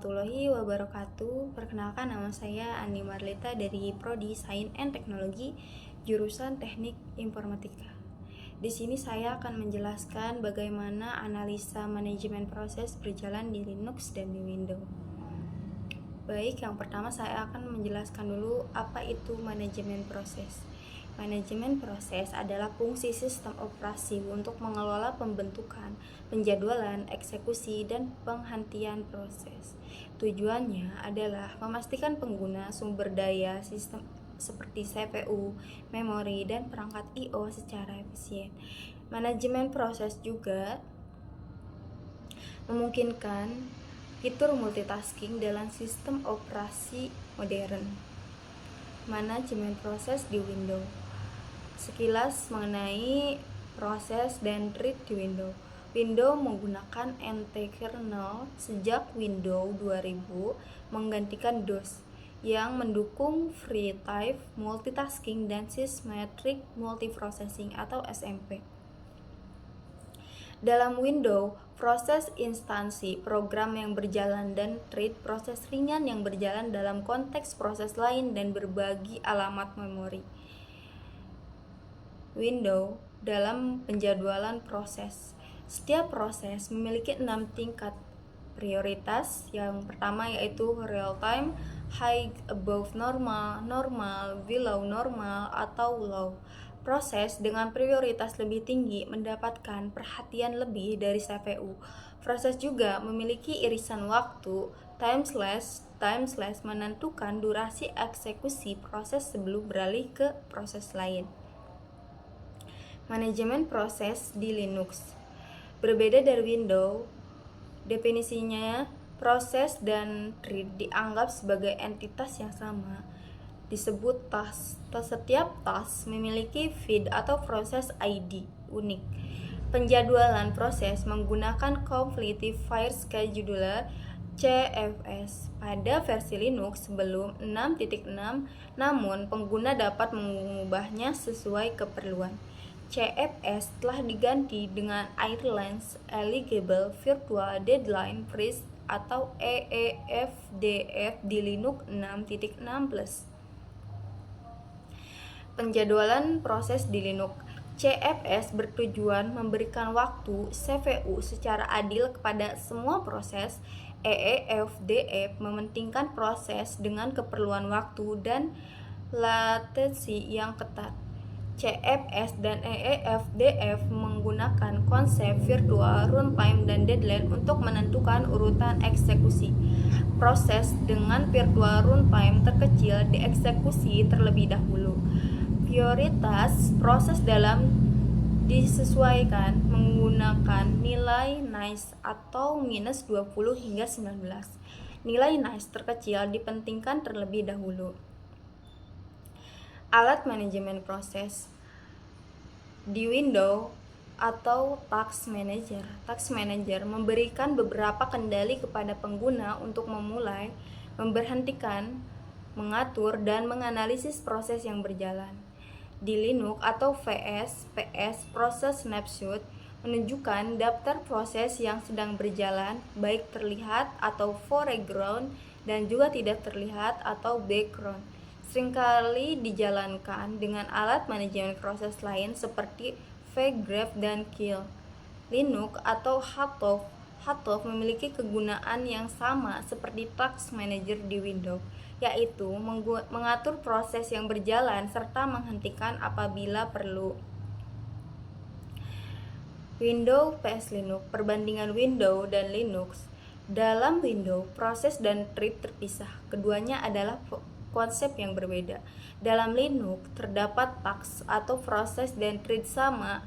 warahmatullahi wabarakatuh. Perkenalkan, nama saya Andi Marlita dari Prodi Sains and Teknologi, jurusan Teknik Informatika. Di sini saya akan menjelaskan bagaimana analisa manajemen proses berjalan di Linux dan di Windows. Baik, yang pertama saya akan menjelaskan dulu apa itu manajemen proses. Manajemen proses adalah fungsi sistem operasi untuk mengelola pembentukan, penjadwalan, eksekusi, dan penghentian proses. Tujuannya adalah memastikan pengguna sumber daya sistem seperti CPU, memori, dan perangkat I/O secara efisien. Manajemen proses juga memungkinkan fitur multitasking dalam sistem operasi modern. Manajemen proses di Windows. Sekilas mengenai proses dan thread di Windows. Windows menggunakan NT kernel sejak Windows 2000 menggantikan DOS yang mendukung free type multitasking dan symmetric multiprocessing atau SMP. Dalam Windows, proses instansi program yang berjalan dan thread proses ringan yang berjalan dalam konteks proses lain dan berbagi alamat memori. Windows dalam penjadwalan proses. Setiap proses memiliki 6 tingkat prioritas. Yang pertama yaitu real time, high, above normal, normal, below normal, atau low. Proses dengan prioritas lebih tinggi mendapatkan perhatian lebih dari CPU. Proses juga memiliki irisan waktu, time slash menentukan durasi eksekusi proses sebelum beralih ke proses lain. Manajemen proses di Linux. Berbeda dari Windows, definisinya proses dan thread dianggap sebagai entitas yang sama. Disebut task. Setiap task memiliki feed atau proses ID unik. Penjadwalan proses menggunakan Completed File Scheduler CFS pada versi Linux sebelum 6.6, namun pengguna dapat mengubahnya sesuai keperluan. CFS telah diganti dengan Airlines Eligible Virtual Deadline Freeze atau EEFDF di Linux 6.6+. Penjadwalan proses di Linux. CFS bertujuan memberikan waktu CPU secara adil kepada semua proses. EEFDF mementingkan proses dengan keperluan waktu dan latensi yang ketat. CFS dan EEFDF menggunakan konsep virtual runtime dan deadline untuk menentukan urutan eksekusi. Proses dengan virtual runtime terkecil dieksekusi terlebih dahulu. Prioritas proses dalam disesuaikan menggunakan nilai nice atau minus 20 hingga 19. Nilai nice terkecil dipentingkan terlebih dahulu. Alat manajemen proses di Windows atau Task Manager. Task Manager memberikan beberapa kendali kepada pengguna untuk memulai, memberhentikan, mengatur, dan menganalisis proses yang berjalan. Di Linux atau PS, proses snapshot menunjukkan daftar proses yang sedang berjalan, baik terlihat atau foreground dan juga tidak terlihat atau background. Seringkali dijalankan dengan alat manajemen proses lain seperti vgrep dan kill. Linux atau Hotop memiliki kegunaan yang sama seperti Task Manager di Windows, yaitu mengatur proses yang berjalan serta menghentikan apabila perlu. Windows vs Linux. Perbandingan Windows dan Linux. Dalam Windows, proses dan thread terpisah. Keduanya adalah konsep yang berbeda. Dalam Linux terdapat task atau proses dan thread sama.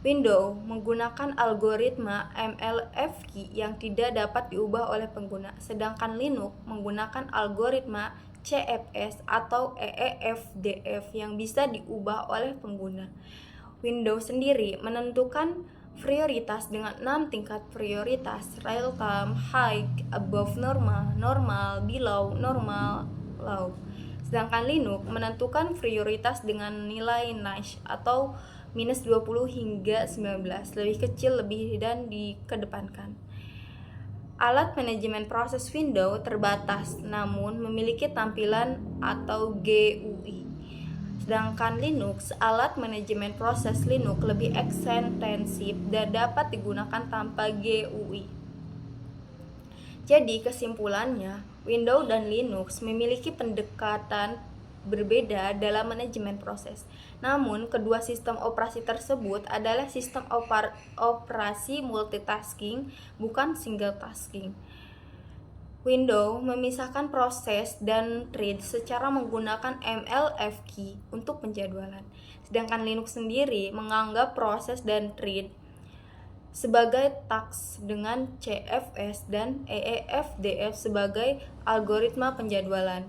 Windows menggunakan algoritma MLFQ yang tidak dapat diubah oleh pengguna, sedangkan Linux menggunakan algoritma CFS atau EEFDF yang bisa diubah oleh pengguna. Windows sendiri menentukan prioritas dengan 6 tingkat prioritas: real time, high, above normal, normal, below normal, low. Sedangkan Linux menentukan prioritas dengan nilai nice atau minus 20 hingga 19, lebih kecil, lebih dan dikedepankan. Alat manajemen proses Windows terbatas, namun memiliki tampilan atau GUI. Sedangkan Linux, alat manajemen proses Linux lebih ekstensif dan dapat digunakan tanpa GUI. Jadi kesimpulannya, Windows dan Linux memiliki pendekatan berbeda dalam manajemen proses. Namun, kedua sistem operasi tersebut adalah sistem operasi multitasking, bukan single tasking. Windows memisahkan proses dan thread secara menggunakan MLF key untuk penjadwalan. Sedangkan Linux sendiri menganggap proses dan thread sebagai task dengan CFS dan EEFDF sebagai algoritma penjadwalan.